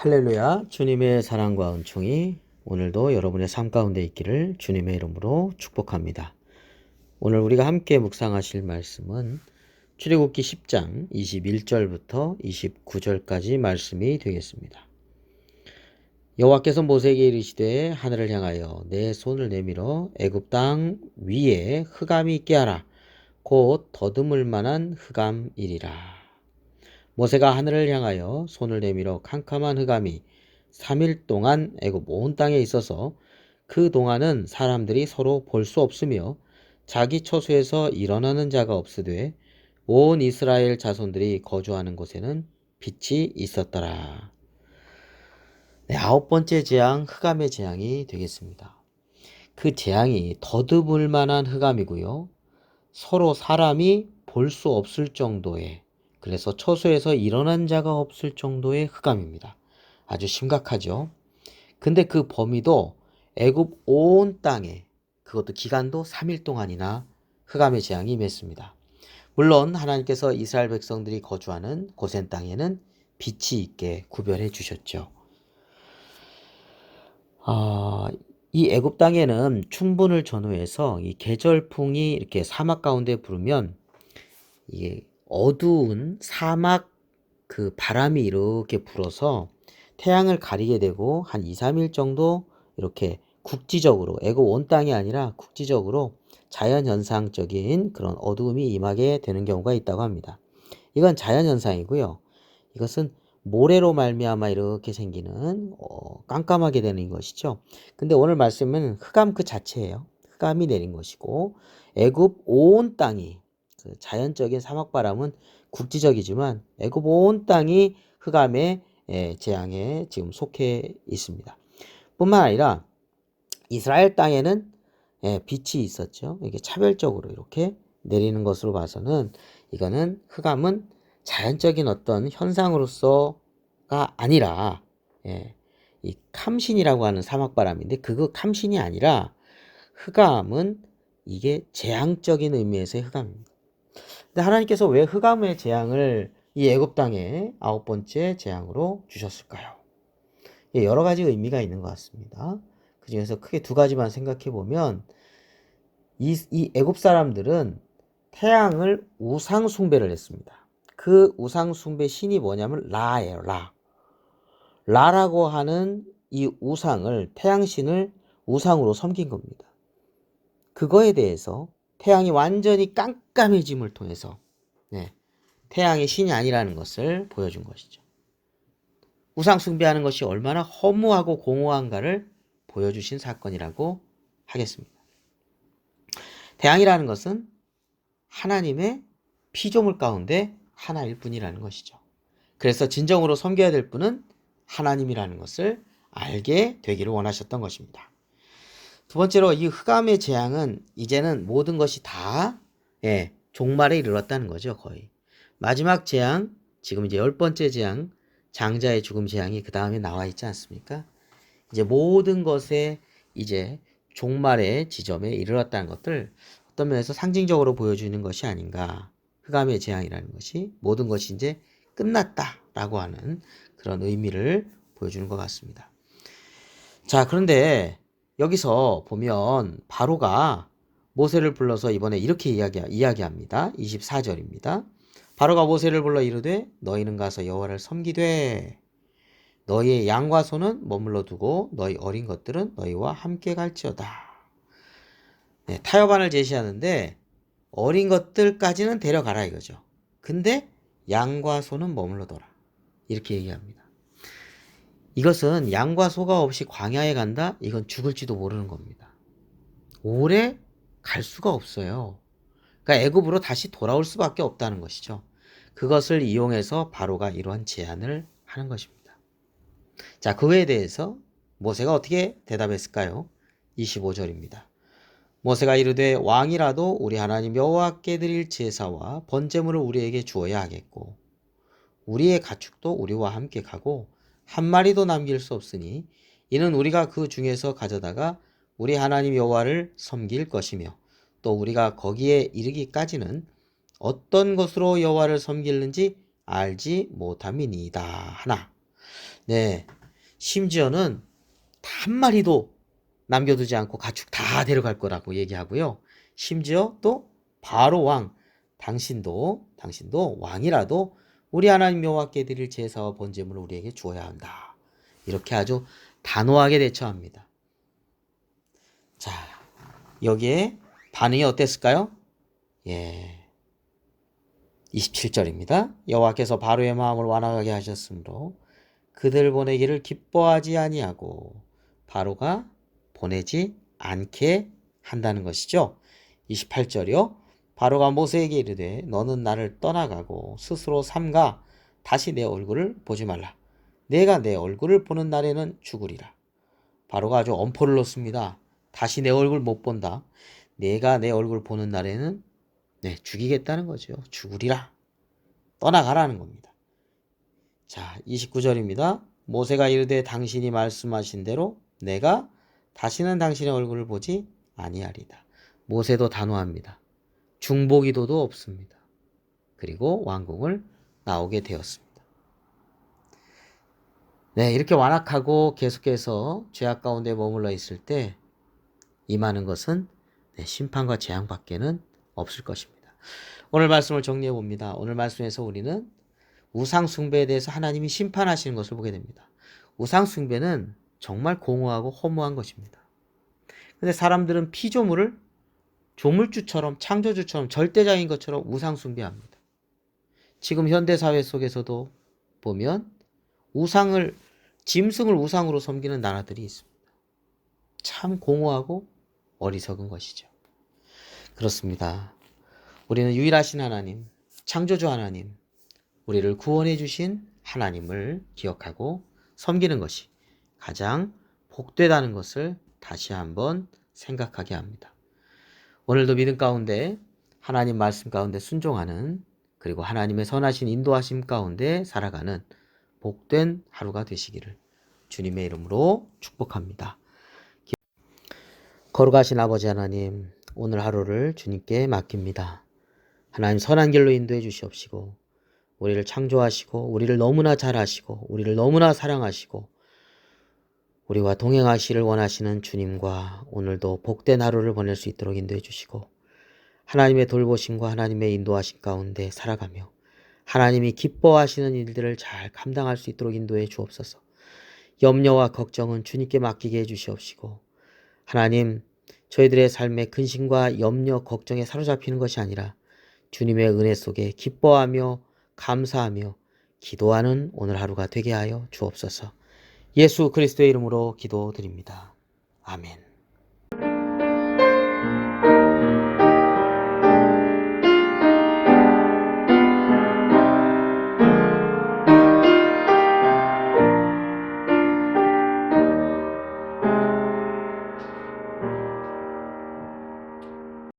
할렐루야. 주님의 사랑과 은총이 오늘도 여러분의 삶 가운데 있기를 주님의 이름으로 축복합니다. 오늘 우리가 함께 묵상하실 말씀은 출애굽기 10장 21절부터 29절까지 말씀이 되겠습니다. 여호와께서 모세에게 이르시되 하늘을 향하여 내 손을 내밀어 애굽 땅 위에 흑암이 있게 하라. 곧 더듬을 만한 흑암이리라. 모세가 하늘을 향하여 손을 내밀어 캄캄한 흑암이 3일 동안 애굽 온 땅에 있어서 그 동안은 사람들이 서로 볼 수 없으며 자기 처소에서 일어나는 자가 없으되 온 이스라엘 자손들이 거주하는 곳에는 빛이 있었더라. 네, 9번째 재앙, 흑암의 재앙이 되겠습니다. 그 재앙이 더듬을 만한 흑암이고요. 서로 사람이 볼 수 없을 정도의, 그래서 처소에서 일어난 자가 없을 정도의 흑암입니다. 아주 심각하죠. 근데 그 범위도 애굽 온 땅에, 그것도 기간도 3일 동안이나 흑암의 재앙이 임했습니다. 물론 하나님께서 이스라엘 백성들이 거주하는 고센 땅에는 빛이 있게 구별해 주셨죠. 이 애굽 땅에는 춘분을 전후해서 이 계절풍이 이렇게 사막 가운데 불으면 이게 어두운 사막 그 바람이 이렇게 불어서 태양을 가리게 되고 한 2, 3일 정도 이렇게 국지적으로, 애굽 온 땅이 아니라 국지적으로 자연현상적인 그런 어두움이 임하게 되는 경우가 있다고 합니다. 이건 자연현상이고요. 이것은 모래로 말미암아 이렇게 생기는 깜깜하게 되는 것이죠. 근데 오늘 말씀은 흑암 그 자체예요. 흑암이 내린 것이고 애굽 온 땅이, 그 자연적인 사막바람은 국지적이지만 애굽 온 땅이 흑암의 재앙에 지금 속해 있습니다. 뿐만 아니라 이스라엘 땅에는 빛이 있었죠. 이게 차별적으로 이렇게 내리는 것으로 봐서는 이거는 흑암은 자연적인 어떤 현상으로서가 아니라 이 캄신이라고 하는 사막바람인데 그거 캄신이 아니라 흑암은 이게 재앙적인 의미에서의 흑암입니다. 근데 하나님께서 왜 흑암의 재앙을 이 애굽 땅에 9번째 재앙으로 주셨을까요? 여러 가지 의미가 있는 것 같습니다. 그 중에서 크게 두 가지만 생각해 보면 이 애굽 사람들은 태양을 우상 숭배를 했습니다. 그 우상 숭배 신이 뭐냐면 라예요. 라라고 하는 이 우상을, 태양신을 우상으로 섬긴 겁니다. 그거에 대해서 태양이 완전히 깜깜해짐을 통해서 태양의 신이 아니라는 것을 보여준 것이죠. 우상 숭배하는 것이 얼마나 허무하고 공허한가를 보여주신 사건이라고 하겠습니다. 태양이라는 것은 하나님의 피조물 가운데 하나일 뿐이라는 것이죠. 그래서 진정으로 섬겨야 될 분은 하나님이라는 것을 알게 되기를 원하셨던 것입니다. 두 번째로 이 흑암의 재앙은 이제는 모든 것이 다 종말에 이르렀다는 거죠. 거의. 마지막 재앙, 지금 이제 10번째 재앙, 장자의 죽음 재앙이 그 다음에 나와 있지 않습니까? 이제 모든 것에 이제 종말의 지점에 이르렀다는 것들 어떤 면에서 상징적으로 보여주는 것이 아닌가. 흑암의 재앙이라는 것이 모든 것이 이제 끝났다라고 하는 그런 의미를 보여주는 것 같습니다. 자, 그런데 여기서 보면 바로가 모세를 불러서 이번에 이렇게 이야기합니다. 24절입니다. 바로가 모세를 불러 이르되 너희는 가서 여호와를 섬기되 너희의 양과 소는 머물러 두고 너희 어린 것들은 너희와 함께 갈지어다. 타협안을 제시하는데 어린 것들까지는 데려가라 이거죠. 근데 양과 소는 머물러 둬라. 이렇게 얘기합니다. 이것은 양과 소가 없이 광야에 간다? 이건 죽을지도 모르는 겁니다. 오래 갈 수가 없어요. 그러니까 애굽으로 다시 돌아올 수밖에 없다는 것이죠. 그것을 이용해서 바로가 이러한 제안을 하는 것입니다. 자, 그에 대해서 모세가 어떻게 대답했을까요? 25절입니다. 모세가 이르되 왕이라도 우리 하나님 여호와께 드릴 제사와 번제물을 우리에게 주어야 하겠고 우리의 가축도 우리와 함께 가고 한 마리도 남길 수 없으니 이는 우리가 그 중에서 가져다가 우리 하나님 여호와를 섬길 것이며 또 우리가 거기에 이르기까지는 어떤 것으로 여호와를 섬기는지 알지 못함이니이다 하나. 심지어는 한 마리도 남겨두지 않고 가축 다 데려갈 거라고 얘기하고요. 심지어 또 바로 왕, 당신도 왕이라도 우리 하나님 여호와께 드릴 제사와 번제물을 우리에게 주어야 한다. 이렇게 아주 단호하게 대처합니다. 자, 여기에 반응이 어땠을까요? 27절입니다. 여호와께서 바로의 마음을 완악하게 하셨으므로 그들 보내기를 기뻐하지 아니하고 바로가 보내지 않게 한다는 것이죠. 28절이요. 바로가 모세에게 이르되 너는 나를 떠나가고 스스로 삼가 다시 내 얼굴을 보지 말라. 내가 내 얼굴을 보는 날에는 죽으리라. 바로가 아주 엄포를 놓습니다. 다시 내 얼굴 못 본다. 내가 내 얼굴 보는 날에는 죽이겠다는 거죠. 죽으리라. 떠나가라는 겁니다. 자, 29절입니다. 모세가 이르되 당신이 말씀하신 대로 내가 다시는 당신의 얼굴을 보지 아니하리다. 모세도 단호합니다. 중보기도도 없습니다. 그리고 왕궁을 나오게 되었습니다. 이렇게 완악하고 계속해서 죄악 가운데 머물러 있을 때 임하는 것은 심판과 재앙밖에는 없을 것입니다. 오늘 말씀을 정리해 봅니다. 오늘 말씀에서 우리는 우상 숭배에 대해서 하나님이 심판하시는 것을 보게 됩니다. 우상 숭배는 정말 공허하고 허무한 것입니다. 근데 사람들은 피조물을 조물주처럼 창조주처럼 절대자인 것처럼 우상 숭배합니다. 지금 현대사회 속에서도 보면 짐승을 우상으로 섬기는 나라들이 있습니다. 참 공허하고 어리석은 것이죠. 그렇습니다. 우리는 유일하신 하나님, 창조주 하나님, 우리를 구원해 주신 하나님을 기억하고 섬기는 것이 가장 복되다는 것을 다시 한번 생각하게 합니다. 오늘도 믿음 가운데 하나님 말씀 가운데 순종하는, 그리고 하나님의 선하신 인도하심 가운데 살아가는 복된 하루가 되시기를 주님의 이름으로 축복합니다. 거룩하신 아버지 하나님, 오늘 하루를 주님께 맡깁니다. 하나님 선한 길로 인도해 주시옵시고 우리를 창조하시고 우리를 너무나 잘 아시고 우리를 너무나 사랑하시고 우리와 동행하시를 원하시는 주님과 오늘도 복된 하루를 보낼 수 있도록 인도해 주시고 하나님의 돌보심과 하나님의 인도하심 가운데 살아가며 하나님이 기뻐하시는 일들을 잘 감당할 수 있도록 인도해 주옵소서. 염려와 걱정은 주님께 맡기게 해 주시옵시고 하나님, 저희들의 삶의 근심과 염려, 걱정에 사로잡히는 것이 아니라 주님의 은혜 속에 기뻐하며 감사하며 기도하는 오늘 하루가 되게 하여 주옵소서. 예수 그리스도의 이름으로 기도드립니다. 아멘.